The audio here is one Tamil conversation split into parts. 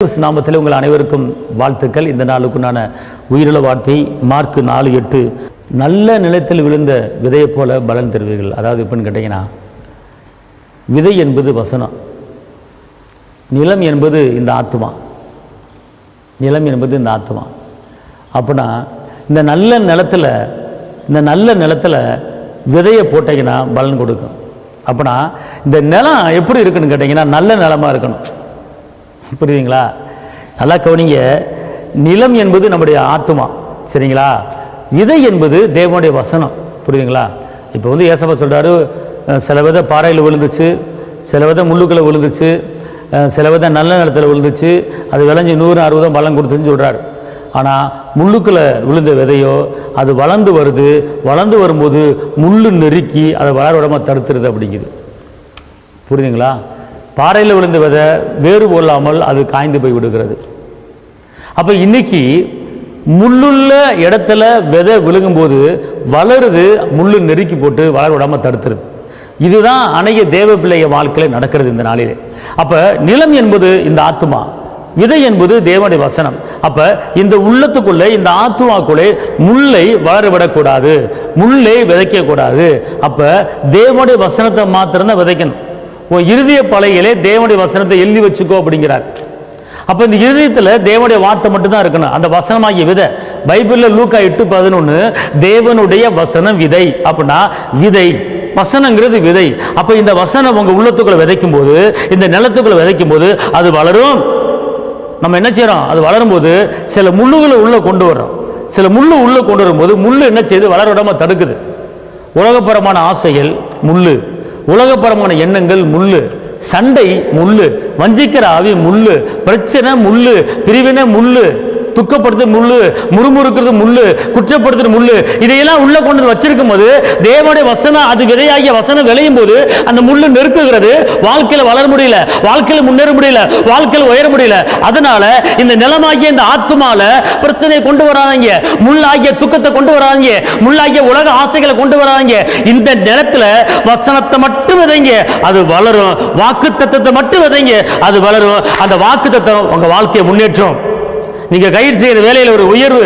நாமத்தில் உங்கள் அனைவருக்கும் வாழ்த்துக்கள். இந்த நாளுக்குண்டான உயிருள்ள வார்த்தை மார்க் 4:8. நல்ல நிலத்தில் விழுந்த விதையை போல பலன் தருவீர்கள். அதாவது எப்படின்னு கேட்டிங்கன்னா, விதை என்பது வசனம், நிலம் என்பது இந்த ஆத்மா. நிலம் என்பது இந்த ஆத்மா. அப்படின்னா இந்த நல்ல நிலத்தில் விதையை போட்டிங்கன்னா பலன் கொடுக்கும். அப்படின்னா இந்த நிலம் எப்படி இருக்குன்னு கேட்டிங்கன்னா, நல்ல நிலமாக இருக்கணும். புரியுதுங்களா? நல்லா கவனிங்க. நிலம் என்பது நம்முடைய ஆத்மா, சரிங்களா? விதை என்பது தேவனுடைய வசனம். புரியுதுங்களா? இப்போ ஏசப்பா சொல்கிறாரு, சில விதை பாறையில் விழுந்துச்சு, சில விதை முள்ளுக்களை விழுந்துச்சு, சில விதை நல்ல நிலத்தில் விழுந்துச்சு, அது விளைஞ்சி 160 பலன் கொடுத்துன்னு சொல்கிறார். ஆனால் முள்ளுக்களை விழுந்த விதையோ அது வளர்ந்து வருது, வளர்ந்து வரும்போது முள்ளு நெருக்கி அதை வளர விடாமல் தடுத்துருது அப்படிங்குது. புரியுதுங்களா? பாறையில் விழுந்த விதை வேறு கொள்ளாமல் அது காய்ந்து போய் விடுகிறது. அப்போ இன்னைக்கு முள்ளுள்ள இடத்துல விதை விழுங்கும்போது வளருது, முள்ளு நெருக்கி போட்டு வளர விடாமல் தடுத்துருது. இதுதான் அநேக தேவ பிள்ளைய வாழ்க்கையில் நடக்கிறது இந்த நாளிலே. அப்போ நிலம் என்பது இந்த ஆத்மா, விதை என்பது தேவனுடைய வசனம். அப்போ இந்த உள்ளத்துக்குள்ளே, இந்த ஆத்மாக்குள்ளே முல்லை வளர விடக்கூடாது, முல்லை விதைக்கக்கூடாது. அப்போ தேவனுடைய வசனத்தை மாத்திரம்தான் விதைக்கணும். உன் இருதய பலகையிலே தேவனுடைய வசனத்தை எழுதி வச்சுக்கோ அப்படிங்கிறார். அப்போ இந்த இருதயத்தில் தேவனுடைய வார்த்தை மட்டும்தான் இருக்கணும், அந்த வசனமாகிய விதை. பைபிளில் லூக்கா 8:11 தேவனுடைய வசனம் விதை. அப்படின்னா விதை, வசனங்கிறது விதை. அப்போ இந்த வசனம் உங்கள் உள்ளத்துக்குள்ள விதைக்கும் போது, இந்த நிலத்துக்குள்ள விதைக்கும் போது அது வளரும். நம்ம என்ன செய்யறோம்? அது வளரும் போது சில முள்ளுகளை உள்ள கொண்டு வர்றோம். சில முள்ளு உள்ள கொண்டு வரும்போது முள்ளு என்ன செய்யுது? வளர விடாம தடுக்குது. உலகப்பரமான ஆசைகள் முள்ளு, உலகப்பரமான எண்ணங்கள் முள்ளு, சண்டை முள்ளு, வஞ்சிக்கிற ஆவி முள்ளு, பிரச்சனை முள்ளு, பிரிவினை முள்ளு, துக்கப்படுத்து முள்ளு, முறுமுறுக்கிறது முள்ளு, குற்றப்படுத்துறது முள்ளு. இதையெல்லாம் உள்ள கொண்டு வச்சிருக்கும் போது தேவனுடைய வசனம், அது விதையாகிய வசனம் விளையும் போது அந்த முள்ளு நெருக்குகிறது. வாழ்க்கையில வளர முடியல, வாழ்க்கையில முன்னேற முடியல, வாழ்க்கையில உயர முடியல. அதனால இந்த நிலமாகிய இந்த ஆத்மால பிரச்சனையை கொண்டு வராங்க, முள்ளாகிய துக்கத்தை கொண்டு வராங்க, முள்ளாகிய உலக ஆசைகளை கொண்டு வராங்க. இந்த நிலத்துல வசனத்தை மட்டும் விதைங்க, அது வளரும். வாக்கு தத்தத்தை மட்டும் விதைங்க, அது வளரும். அந்த வாக்கு தத்தம் உங்க வாழ்க்கையை முன்னேற்றும். நீங்க கையில் செய்யற வேலையில் ஒரு உயர்வு,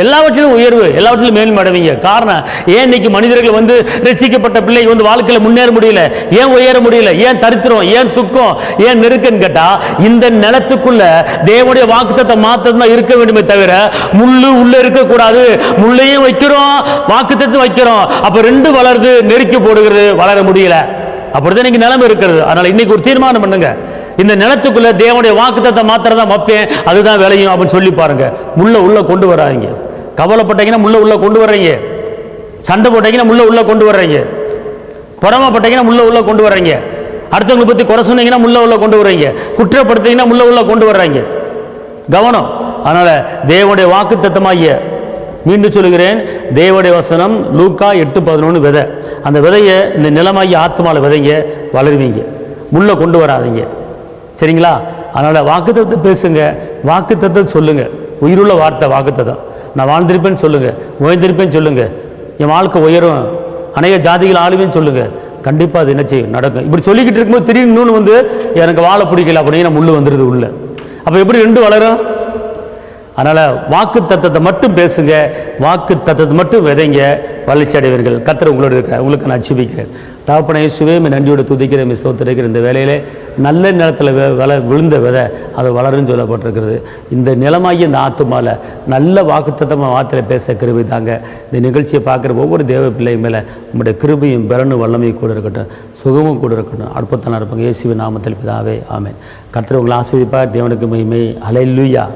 எல்லாவற்றிலும் உயர்வு, எல்லாவற்றிலும் மேலும் அடைவீங்க. காரணம் ஏன் இன்னைக்கு மனிதர்கள் ரசிக்கப்பட்ட பிள்ளை வாழ்க்கையில முன்னேற முடியல, ஏன் உயர முடியல, ஏன் தரித்திரம், ஏன் துக்கம், ஏன் நெருக்கன்னு கேட்டா, இந்த நிலத்துக்குள்ள தேவனுடைய வாக்குத்தத்தை மாத்திரம் இருக்க வேண்டுமே தவிர முள்ளு உள்ள இருக்கக்கூடாது. முள்ளையும் வைக்கிறோம், வாக்குத்தத்தை வைக்கிறோம், அப்ப ரெண்டு வளருது, நெருக்கி போடுகிறது, வளர முடியல. அப்படிதான் இன்னைக்கு நிலைமை இருக்கிறது. அதனால இன்னைக்கு ஒரு தீர்மானம் பண்ணுங்க, இந்த நிலத்துக்குள்ள தேவனுடைய வாக்குத்தத்தை மாத்திரம் தான் வைப்பேன், அதுதான் விளையும் அப்படின்னு சொல்லி பாருங்க. முள்ள உள்ள கொண்டு வராங்க. கவலைப்பட்டீங்கன்னா முள்ள உள்ள கொண்டு வர்றீங்க, சண்டை போட்டீங்கன்னா முள்ள உள்ள கொண்டு வர்றீங்க, பொறாமைப்பட்டீங்கன்னா முள்ள உள்ள கொண்டு வர்றீங்க, அடுத்தவங்களை பத்தி குறை சொன்னீங்கன்னா முள்ள உள்ள கொண்டு வர்றீங்க, குற்றப்படுத்தீங்கன்னா முள்ள உள்ள கொண்டு வர்றீங்க. கவனம். அதனால தேவனுடைய வாக்குத்தத்தமாகிய, மீண்டும் சொல்லுகிறேன், தேவனுடைய வசனம் லூக்கா 8:11 விதை. அந்த விதையை இந்த நிலமாகிய ஆத்மால விதைங்க, வளருவீங்க, முள்ள கொண்டு வராதிங்க. சரிங்களா? அதனால வாக்குத்தத்தை பேசுங்க, வாக்குத்தத்தை சொல்லுங்க. உயிருள்ள வார்த்தை வாக்குத்தத்தம். நான் வாழ்ந்திருப்பேன்னு சொல்லுங்க, உயர்ந்திருப்பேன்னு சொல்லுங்க, என் வாழ்க்கை உயரும், அநேக ஜாதிகள் ஆளுவேன்னு சொல்லுங்க. கண்டிப்பா அது என்ன செய்யும்? நடக்கும். இப்படி சொல்லிக்கிட்டு இருக்கும்போது திடீர்னு எனக்கு வாழ பிடிக்கல அப்படின்னு முள்ளு வந்துடுது உள்ள. அப்ப எப்படி ரெண்டு வளரும்? அதனால வாக்கு தத்தத்தை மட்டும் பேசுங்க, வாக்கு தத்தத்தை மட்டும் விதைங்க, வளர்ச்சி அடைவீர்கள். கர்த்தர் உங்களோட இருக்கிற உங்களுக்கு நான் ஜெபிக்கிறேன். தகப்பனே இயேசுவே, நன்றியோடு துதிக்கிறேன், ஸ்தோத்திரிக்கிறேன். இந்த வேலையிலே நல்ல நிலத்தில் விழுந்த விதை அது வளருன்னு சொல்லப்பட்டிருக்கிறது. இந்த நிலமாகி இந்த ஆத்துமால நல்ல வாக்குத்தத்தமாக வார்த்தையில் பேச கிருபை தாங்க. இந்த நிகழ்ச்சியை பார்க்குற ஒவ்வொரு தேவ பிள்ளை மேலே உங்களுடைய கிருபையும் பலனும் வல்லமையும் கூட இருக்கட்டும், சுகமும் கூட இருக்கட்டும். அற்புதமாக இருப்பாங்க. இயேசுவின் நாமத்தில் பிதாவே, ஆமென். கர்த்தர் உங்களை ஆசீர்வதிப்பார். தேவனுக்கு மகிமை. ஹல்லேலூயா.